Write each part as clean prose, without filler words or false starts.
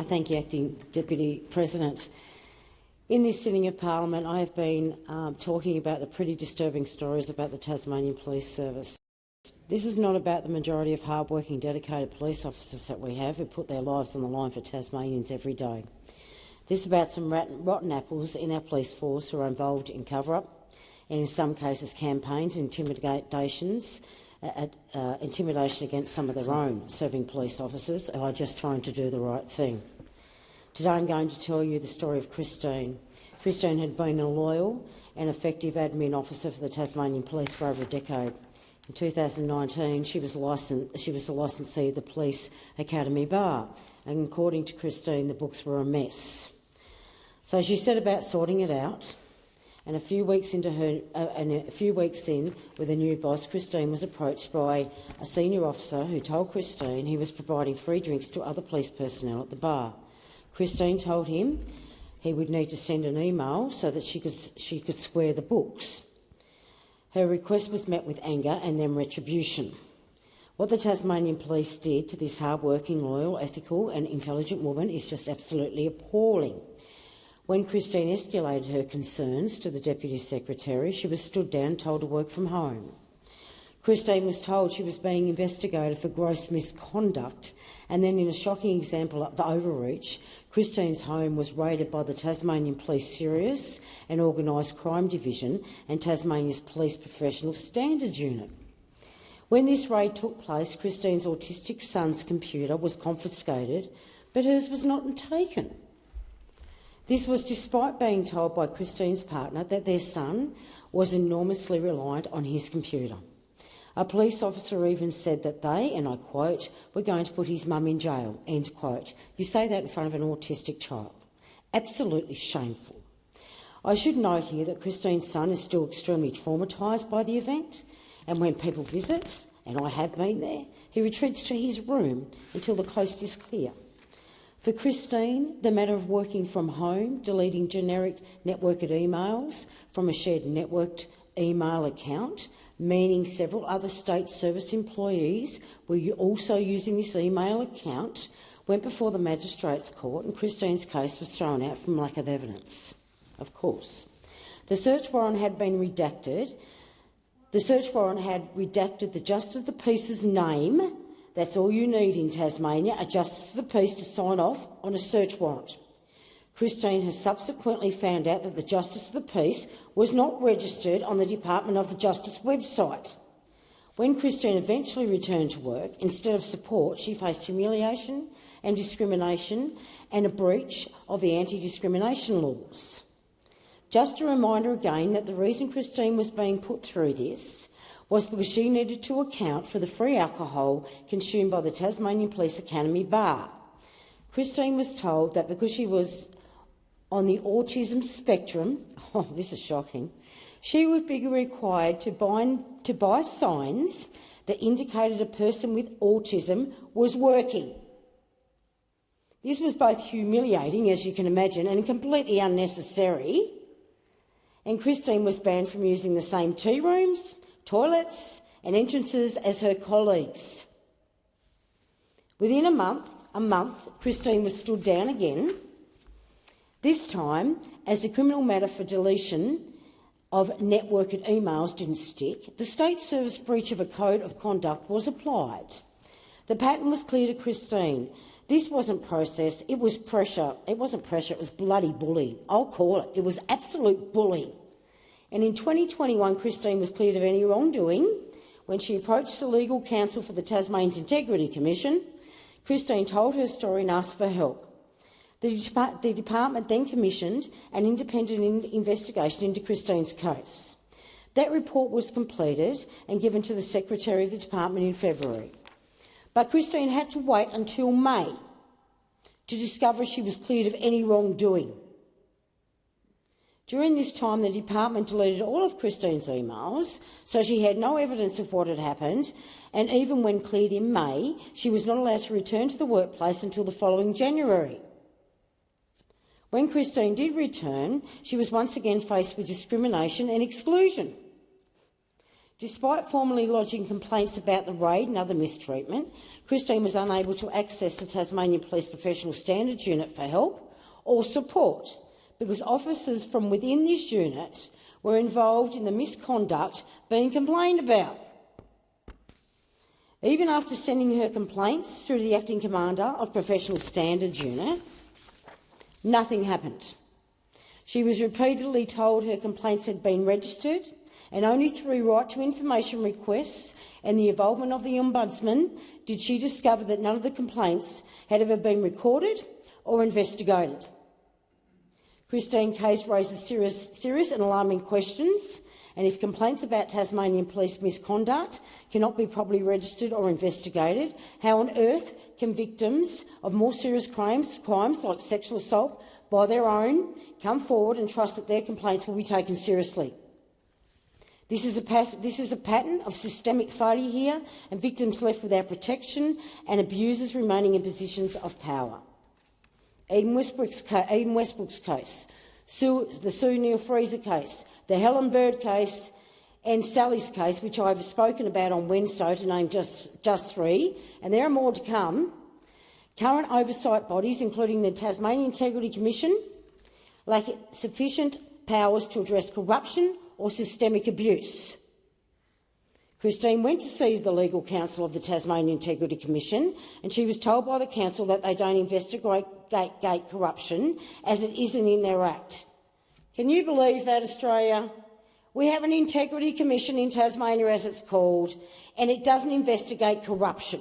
Thank you, Acting Deputy President. In this sitting of Parliament, I have been talking about the pretty disturbing stories about the Tasmanian Police Service. This is not about the majority of hardworking, dedicated police officers that we have who put their lives on the line for Tasmanians every day. This is about some rotten apples in our police force who are involved in cover-up and, in some cases, campaigns, intimidation against some of their own serving police officers who are just trying to do the right thing. Today I'm going to tell you the story of Christine. Christine had been a loyal and effective admin officer for the Tasmanian Police for over a decade. In 2019, she was the licensee of the Police Academy Bar, and according to Christine, the books were a mess. So she set about sorting it out, and a few weeks in with a new boss, Christine was approached by a senior officer who told Christine he was providing free drinks to other police personnel at the bar. Christine told him he would need to send an email so that she could square the books. Her request was met with anger and then retribution. What the Tasmanian Police did to this hard-working, loyal, ethical and intelligent woman is just absolutely appalling. When Christine escalated her concerns to the Deputy Secretary, she was stood down and told to work from home. Christine was told she was being investigated for gross misconduct, and then, in a shocking example of the overreach, Christine's home was raided by the Tasmanian Police Serious and Organised Crime Division and Tasmania's Police Professional Standards Unit. When this raid took place, Christine's autistic son's computer was confiscated, but hers was not taken. This was despite being told by Christine's partner that their son was enormously reliant on his computer. A police officer even said that they, and I quote, were going to put his mum in jail, end quote. You say that in front of an autistic child. Absolutely shameful. I should note here that Christine's son is still extremely traumatised by the event, and when people visit, and I have been there, he retreats to his room until the coast is clear. For Christine, the matter of working from home, deleting generic networked emails from a shared networked email account, meaning several other state service employees were also using this email account, went before the Magistrates Court, and Christine's case was thrown out from lack of evidence. Of course. The search warrant had been redacted. The search warrant had redacted the Justice of the Peace's name. That's all you need in Tasmania, a Justice of the Peace to sign off on a search warrant. Christine has subsequently found out that the Justice of the Peace was not registered on the Department of the Justice website. When Christine eventually returned to work, instead of support, she faced humiliation and discrimination and a breach of the anti-discrimination laws. Just a reminder again that the reason Christine was being put through this was because she needed to account for the free alcohol consumed by the Tasmanian Police Academy Bar. Christine was told that because she was on the autism spectrum, this is shocking, she would be required to buy signs that indicated a person with autism was working. This was both humiliating, as you can imagine, and completely unnecessary. And Christine was banned from using the same tea rooms, toilets and entrances as her colleagues. Within a month, Christine was stood down again, this time as the criminal matter for deletion of networked emails didn't stick. The State Service breach of a code of conduct was applied. The pattern was clear to Christine. This wasn't process, it was pressure. It wasn't pressure, it was bloody bullying. I'll call it. It was absolute bullying. And in 2021, Christine was cleared of any wrongdoing when she approached the legal counsel for the Tasmanian Integrity Commission. Christine told her story and asked for help. The department then commissioned an independent investigation into Christine's case. That report was completed and given to the Secretary of the department in February. But Christine had to wait until May to discover she was cleared of any wrongdoing. During this time, the department deleted all of Christine's emails, so she had no evidence of what had happened, and even when cleared in May, she was not allowed to return to the workplace until the following January. When Christine did return, she was once again faced with discrimination and exclusion. Despite formally lodging complaints about the raid and other mistreatment, Christine was unable to access the Tasmania Police Professional Standards Unit for help or support because officers from within this unit were involved in the misconduct being complained about. Even after sending her complaints through to the Acting Commander of Professional Standards Unit, nothing happened. She was repeatedly told her complaints had been registered, and only through right to information requests and the involvement of the Ombudsman did she discover that none of the complaints had ever been recorded or investigated. Christine's case raises serious and alarming questions, and if complaints about Tasmanian police misconduct cannot be properly registered or investigated, how on earth can victims of more serious crimes like sexual assault by their own come forward and trust that their complaints will be taken seriously? This is a pattern of systemic failure here, and victims left without protection and abusers remaining in positions of power. Eden Westbrook's case, the Sue Neill-Fraser case, the Helen Bird case and Sally's case, which I've spoken about on Wednesday to name just three, and there are more to come. Current oversight bodies, including the Tasmania Integrity Commission, lack sufficient powers to address corruption or systemic abuse. Christine went to see the legal counsel of the Tasmania Integrity Commission, and she was told by the council that they don't investigate corruption as it isn't in their act. Can you believe that, Australia? We have an Integrity Commission in Tasmania, as it's called, and it doesn't investigate corruption.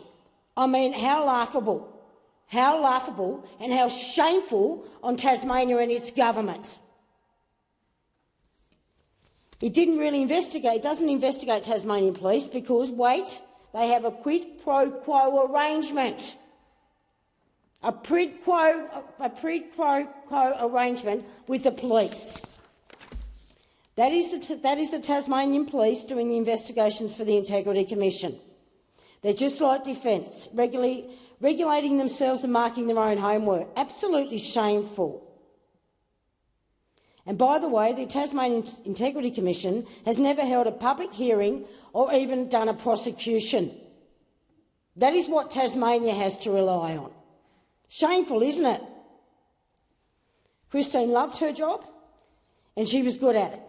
I mean, how laughable and how shameful on Tasmania and its government. It didn't really investigate, doesn't investigate Tasmanian Police because, wait, they have a quid pro quo arrangement. A quid pro quo arrangement with the police. That is the Tasmanian Police doing the investigations for the Integrity Commission. They're just like Defence, regulating themselves and marking their own homework. Absolutely shameful. And by the way, the Tasmanian Integrity Commission has never held a public hearing or even done a prosecution. That is what Tasmania has to rely on. Shameful, isn't it? Christine loved her job and she was good at it.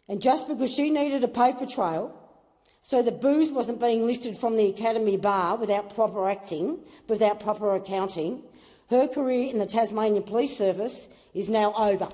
And just because she needed a paper trail so the booze wasn't being lifted from the Academy bar without proper accounting, her career in the Tasmanian Police Service is now over.